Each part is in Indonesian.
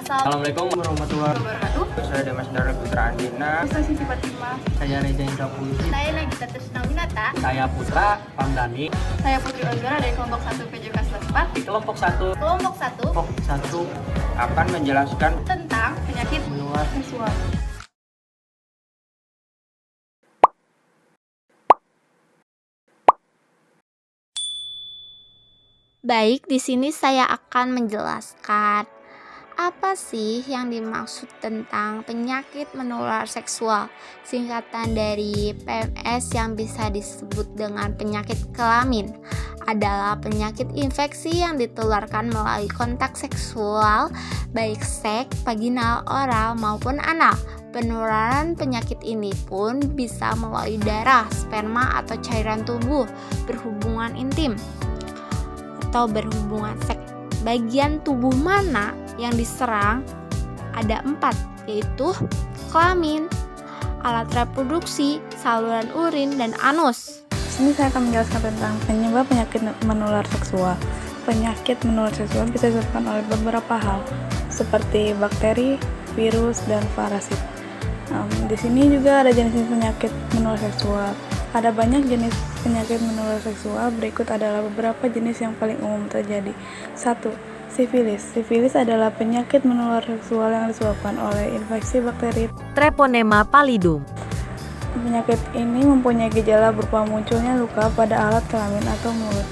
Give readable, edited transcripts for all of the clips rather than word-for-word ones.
Assalamualaikum warahmatullahi wabarakatuh. Saya Dimas Dara Putra Andina. Saya Siti Fatima. Saya Reza Indra Putri. Saya Nagita Trisna Winata. Saya Putra Pamdani. Saya Putri Ozora dari kelompok 1 PJK 4. Di kelompok 1. Kelompok 1 akan menjelaskan tentang penyakit menular seksual. Baik, di sini saya akan menjelaskan apa sih yang dimaksud tentang penyakit menular seksual. Singkatan dari PMS yang bisa disebut dengan penyakit kelamin adalah penyakit infeksi yang ditularkan melalui kontak seksual, baik seks, vaginal, oral, maupun anal. Penularan penyakit ini pun bisa melalui darah, sperma, atau cairan tubuh, berhubungan intim, atau berhubungan seks. Bagian tubuh mana yang diserang? Ada 4, yaitu kelamin, alat reproduksi, saluran urin, dan anus. Di sini saya akan menjelaskan tentang penyebab penyakit menular seksual. Penyakit menular seksual bisa disebabkan oleh beberapa hal, seperti bakteri, virus, dan parasit. Di sini juga ada jenis penyakit menular seksual. Ada banyak jenis penyakit menular seksual, berikut adalah beberapa jenis yang paling umum terjadi. 1. Sifilis. Sifilis adalah penyakit menular seksual yang disebabkan oleh infeksi bakteri Treponema pallidum. Penyakit ini mempunyai gejala berupa munculnya luka pada alat kelamin atau mulut.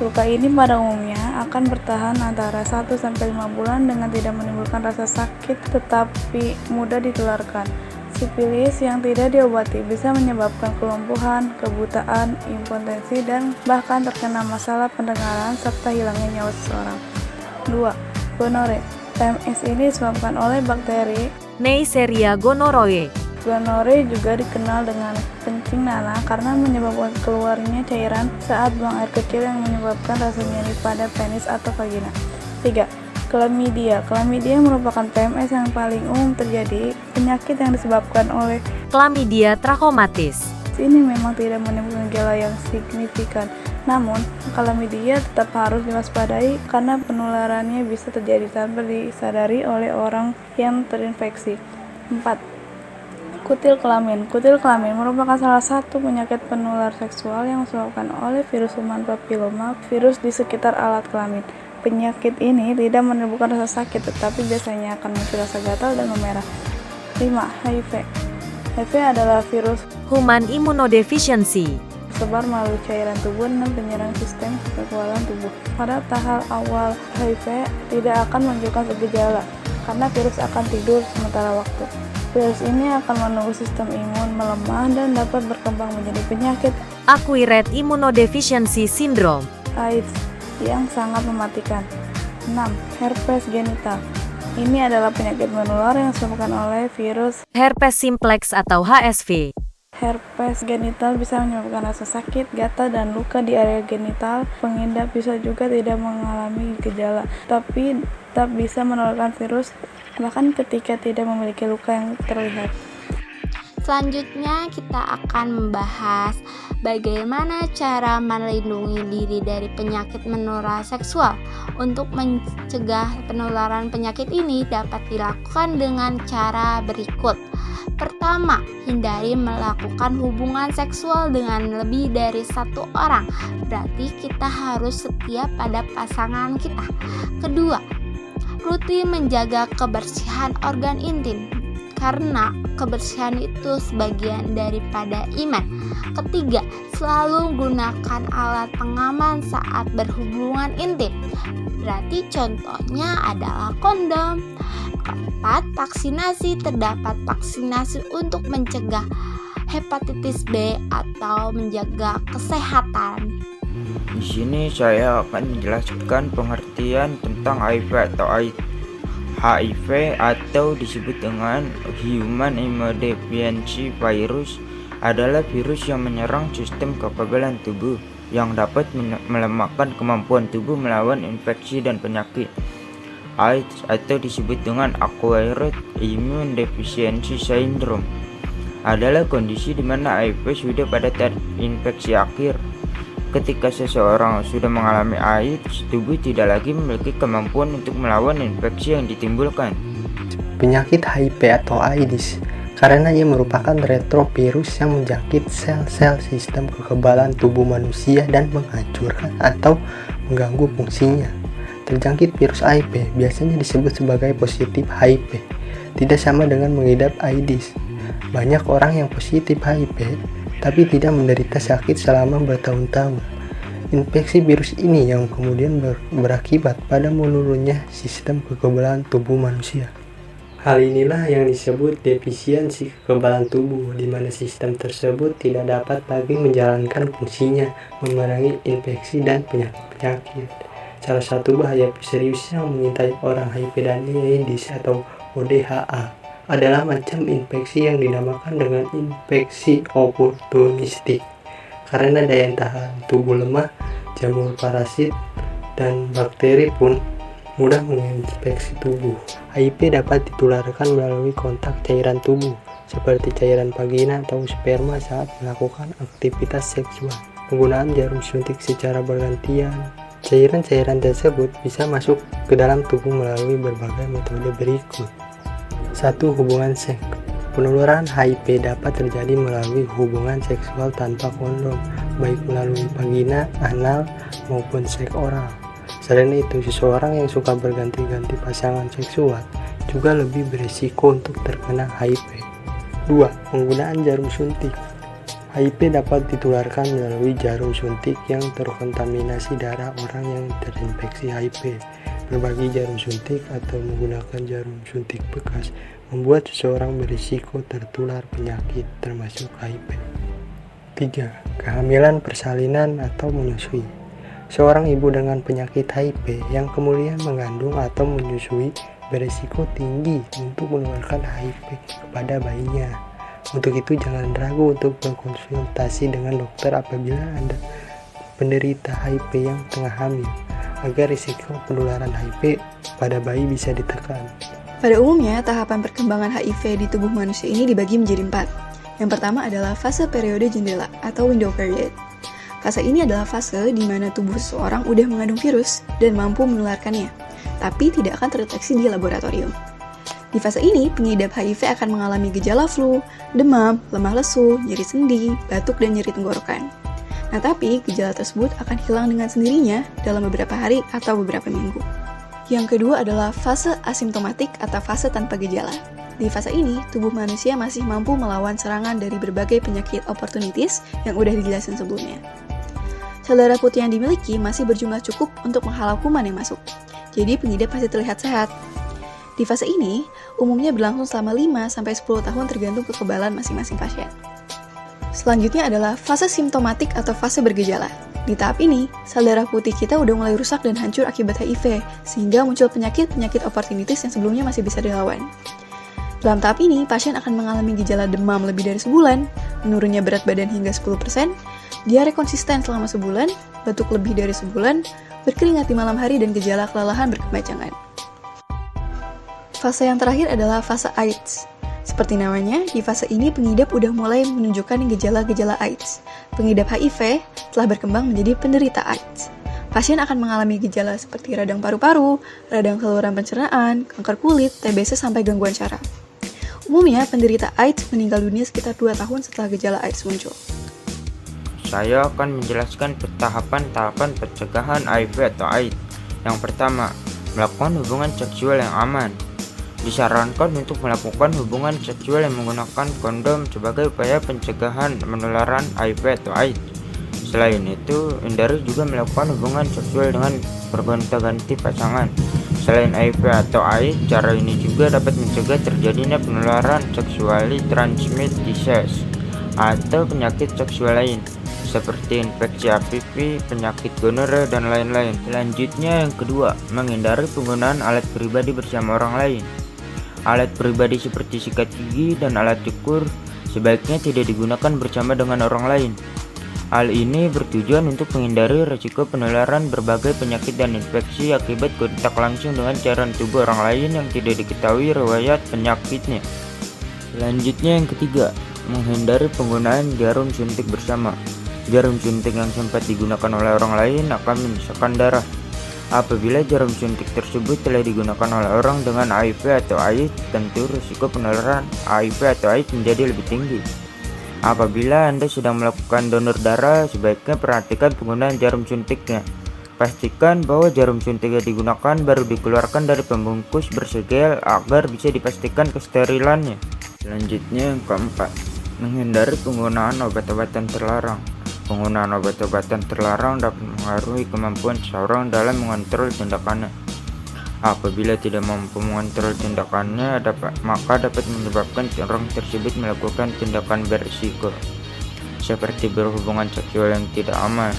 Luka ini pada umumnya akan bertahan antara 1-5 bulan dengan tidak menimbulkan rasa sakit tetapi mudah ditularkan. Sifilis yang tidak diobati bisa menyebabkan kelumpuhan, kebutaan, impotensi, dan bahkan terkena masalah pendengaran serta hilangnya nyawa seseorang. 2. Gonore. PMS ini disebabkan oleh bakteri Neisseria gonorrhoeae. Gonore juga dikenal dengan kencing nanah karena menyebabkan keluarnya cairan saat buang air kecil yang menyebabkan rasa nyeri pada penis atau vagina. 3. Chlamydia. Chlamydia merupakan PMS yang paling umum terjadi, penyakit yang disebabkan oleh Chlamydia trachomatis. ini memang tidak menimbulkan gejala yang signifikan. Namun, chlamydia tetap harus diwaspadai karena penularannya bisa terjadi tanpa disadari oleh orang yang terinfeksi. 4. Kutil kelamin. Kutil kelamin merupakan salah satu penyakit penular seksual yang disebabkan oleh virus human papilloma virus di sekitar alat kelamin. Penyakit ini tidak menimbulkan rasa sakit, tetapi biasanya akan muncul rasa gatal dan memerah. 5. HIV. HIV adalah virus Human immunodeficiency. tersebar melalui cairan tubuh dan penyerang sistem kekebalan tubuh. Pada tahap awal HIV tidak akan menunjukkan gejala karena virus akan tidur sementara waktu. Virus ini akan menunggu sistem imun melemah dan dapat berkembang menjadi penyakit Acquired immunodeficiency syndrome. AIDS yang sangat mematikan. 6. Herpes genital. Ini adalah penyakit menular yang disebabkan oleh virus Herpes simplex atau HSV. herpes genital bisa menyebabkan rasa sakit, gatal, dan luka di area genital. Pengidap bisa juga tidak mengalami gejala, tapi tetap bisa menularkan virus bahkan ketika tidak memiliki luka yang terlihat. Selanjutnya kita akan membahas bagaimana cara melindungi diri dari penyakit menular seksual. Untuk mencegah penularan penyakit ini dapat dilakukan dengan cara berikut. Pertama, hindari melakukan hubungan seksual dengan lebih dari 1 orang. Berarti kita harus setia pada pasangan kita. Kedua, rutin menjaga kebersihan organ intim, karena kebersihan itu sebagian daripada iman. Ketiga, selalu gunakan alat pengaman saat berhubungan intim. Berarti contohnya adalah kondom. Keempat, vaksinasi. Terdapat vaksinasi untuk mencegah hepatitis B atau menjaga kesehatan. Di sini saya akan menjelaskan pengertian tentang HIV atau AIDS. HIV atau disebut dengan Human Immunodeficiency Virus adalah virus yang menyerang sistem kekebalan tubuh yang dapat melemahkan kemampuan tubuh melawan infeksi dan penyakit. AIDS atau disebut dengan Acquired Immunodeficiency Syndrome adalah kondisi di mana HIV sudah pada tahap infeksi akhir. Ketika seseorang sudah mengalami AIDS, tubuh tidak lagi memiliki kemampuan untuk melawan infeksi yang ditimbulkan. Penyakit HIV atau AIDS karena ia merupakan retrovirus yang menjangkit sel-sel sistem kekebalan tubuh manusia dan menghancurkan atau mengganggu fungsinya. Terjangkit virus HIV biasanya disebut sebagai positif HIV, tidak sama dengan mengidap AIDS. Banyak orang yang positif HIV tapi tidak menderita sakit selama bertahun-tahun. Infeksi virus ini yang kemudian berakibat pada menurunnya sistem kekebalan tubuh manusia. Hal inilah yang disebut defisiensi kekebalan tubuh, di mana sistem tersebut tidak dapat lagi menjalankan fungsinya memerangi infeksi dan penyakit-penyakit. Salah satu bahaya serius yang mengintai orang HIV dan AIDS atau ODHA adalah macam infeksi yang dinamakan dengan infeksi oportunistik. Karena daya tahan tubuh lemah, jamur parasit dan bakteri pun mudah menginfeksi tubuh. HIV dapat ditularkan melalui kontak cairan tubuh, seperti cairan vagina atau sperma saat melakukan aktivitas seksual. Penggunaan jarum suntik secara bergantian. Cairan-cairan tersebut bisa masuk ke dalam tubuh melalui berbagai metode berikut. 1. Hubungan seks. Penularan HIV dapat terjadi melalui hubungan seksual tanpa kondom, baik melalui vagina, anal, maupun seks oral. Selain itu, seseorang yang suka berganti-ganti pasangan seksual juga lebih berisiko untuk terkena HIV. 2. Penggunaan jarum suntik. HIV dapat ditularkan melalui jarum suntik yang terkontaminasi darah orang yang terinfeksi HIV. Berbagi jarum suntik atau menggunakan jarum suntik bekas membuat seseorang berisiko tertular penyakit termasuk HIV. 3. Kehamilan persalinan atau menyusui. Seorang ibu dengan penyakit HIV yang kemudian mengandung atau menyusui berisiko tinggi untuk menularkan HIV kepada bayinya. Untuk itu jangan ragu untuk berkonsultasi dengan dokter apabila Anda penderita HIV yang tengah hamil, agar risiko penularan HIV pada bayi bisa ditekan. Pada umumnya, tahapan perkembangan HIV di tubuh manusia ini dibagi menjadi 4. Yang pertama adalah fase periode jendela atau window period. Fase ini adalah fase di mana tubuh seseorang udah mengandung virus dan mampu menularkannya, tapi tidak akan terdeteksi di laboratorium. Di fase ini, pengidap HIV akan mengalami gejala flu, demam, lemah lesu, nyeri sendi, batuk, dan nyeri tenggorokan. Nah, tapi gejala tersebut akan hilang dengan sendirinya dalam beberapa hari atau beberapa minggu. Yang kedua adalah fase asimptomatik atau fase tanpa gejala. Di fase ini, tubuh manusia masih mampu melawan serangan dari berbagai penyakit opportunities yang udah dijelasin sebelumnya. Sel darah putih yang dimiliki masih berjumlah cukup untuk menghalau kuman yang masuk. Jadi pengidap masih terlihat sehat. Di fase ini, umumnya berlangsung selama 5-10 tahun tergantung kekebalan masing-masing pasien. Selanjutnya adalah fase simptomatik atau fase bergejala. Di tahap ini, sel darah putih kita udah mulai rusak dan hancur akibat HIV, sehingga muncul penyakit-penyakit opportunities yang sebelumnya masih bisa dilawan. Dalam tahap ini, pasien akan mengalami gejala demam lebih dari sebulan, menurunnya berat badan hingga 10%, diare konsisten selama sebulan, batuk lebih dari sebulan, berkeringat di malam hari, dan gejala kelelahan berkepanjangan. Fase yang terakhir adalah fase AIDS. Seperti namanya, di fase ini pengidap udah mulai menunjukkan gejala-gejala AIDS. Pengidap HIV telah berkembang menjadi penderita AIDS. Pasien akan mengalami gejala seperti radang paru-paru, radang saluran pencernaan, kanker kulit, TBC, sampai gangguan syaraf. Umumnya, penderita AIDS meninggal dunia sekitar 2 tahun setelah gejala AIDS muncul. Saya akan menjelaskan tahapan-tahapan pencegahan HIV atau AIDS. Yang pertama, melakukan hubungan seksual yang aman. Disarankan untuk melakukan hubungan seksual yang menggunakan kondom sebagai upaya pencegahan penularan HIV atau AIDS. Selain itu, hindari juga melakukan hubungan seksual dengan bergonta-ganti pasangan. Selain HIV atau AIDS, cara ini juga dapat mencegah terjadinya penularan sexually transmitted disease atau penyakit seksual lain, seperti infeksi HPV, penyakit gonorrea, dan lain-lain. Selanjutnya, yang kedua, menghindari penggunaan alat pribadi bersama orang lain. Alat pribadi seperti sikat gigi dan alat cukur sebaiknya tidak digunakan bersama dengan orang lain. Hal ini bertujuan untuk menghindari risiko penularan berbagai penyakit dan infeksi akibat kontak langsung dengan cairan tubuh orang lain yang tidak diketahui riwayat penyakitnya. Selanjutnya, yang ketiga, menghindari penggunaan jarum suntik bersama. Jarum suntik yang sempat digunakan oleh orang lain akan menyisakan darah. Apabila jarum suntik tersebut telah digunakan oleh orang dengan HIV atau AIDS, tentu risiko penularan HIV atau AIDS menjadi lebih tinggi. Apabila Anda sedang melakukan donor darah, sebaiknya perhatikan penggunaan jarum suntiknya. Pastikan bahwa jarum suntik yang digunakan baru dikeluarkan dari pembungkus bersegel agar bisa dipastikan kesterilannya. Selanjutnya yang keempat, menghindari penggunaan obat-obatan terlarang. Penggunaan obat-obatan terlarang dapat mengaruhi kemampuan seseorang dalam mengontrol tindakannya. Apabila tidak mampu mengontrol tindakannya, maka dapat menyebabkan orang tersebut melakukan tindakan berisiko, seperti berhubungan seksual yang tidak aman.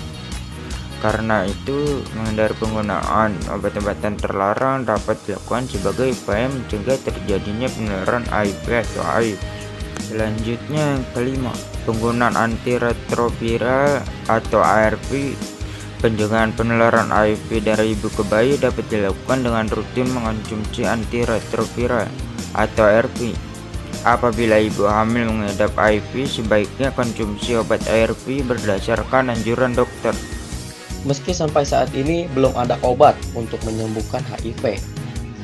Karena itu, menghindari penggunaan obat-obatan terlarang dapat dilakukan sebagai upaya mencegah terjadinya penularan HIV atau AIDS. Selanjutnya yang kelima, penggunaan antiretroviral atau ARV. Pencegahan penularan HIV dari ibu ke bayi dapat dilakukan dengan rutin mengonsumsi antiretroviral atau ARV. Apabila ibu hamil mengidap HIV, sebaiknya konsumsi obat ARV berdasarkan anjuran dokter. Meski sampai saat ini belum ada obat untuk menyembuhkan HIV,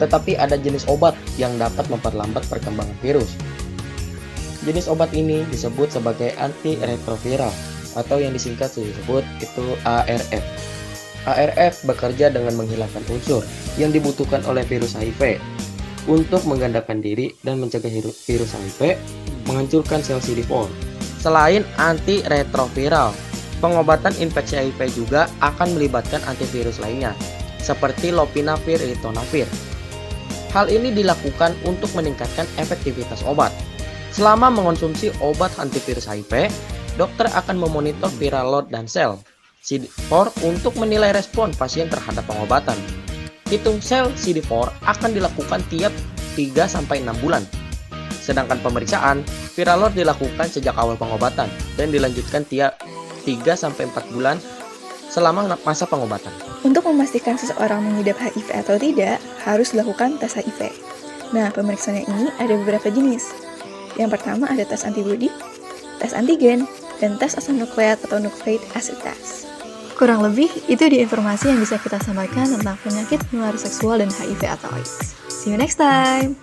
tetapi ada jenis obat yang dapat memperlambat perkembangan virus. Jenis obat ini disebut sebagai antiretroviral atau yang disingkat disebut itu ARF. ARF bekerja dengan menghilangkan unsur yang dibutuhkan oleh virus HIV untuk menggandakan diri dan mencegah virus HIV menghancurkan sel CD4. Selain antiretroviral, pengobatan infeksi HIV juga akan melibatkan antivirus lainnya seperti lopinavir, ritonavir. Hal ini dilakukan untuk meningkatkan efektivitas obat. Selama mengonsumsi obat antivirus HIV, dokter akan memonitor viral load dan sel CD4 untuk menilai respon pasien terhadap pengobatan. Hitung sel CD4 akan dilakukan tiap 3-6 bulan. Sedangkan pemeriksaan viral load dilakukan sejak awal pengobatan dan dilanjutkan tiap 3-4 bulan selama masa pengobatan. Untuk memastikan seseorang mengidap HIV atau tidak, harus dilakukan tes HIV. Nah, pemeriksaannya ini ada beberapa jenis. Yang pertama ada tes antibodi, tes antigen, dan tes asam nukleat atau nucleic acid test. Kurang lebih, itu dia informasi yang bisa kita sampaikan tentang penyakit menular seksual dan HIV atau AIDS. See you next time!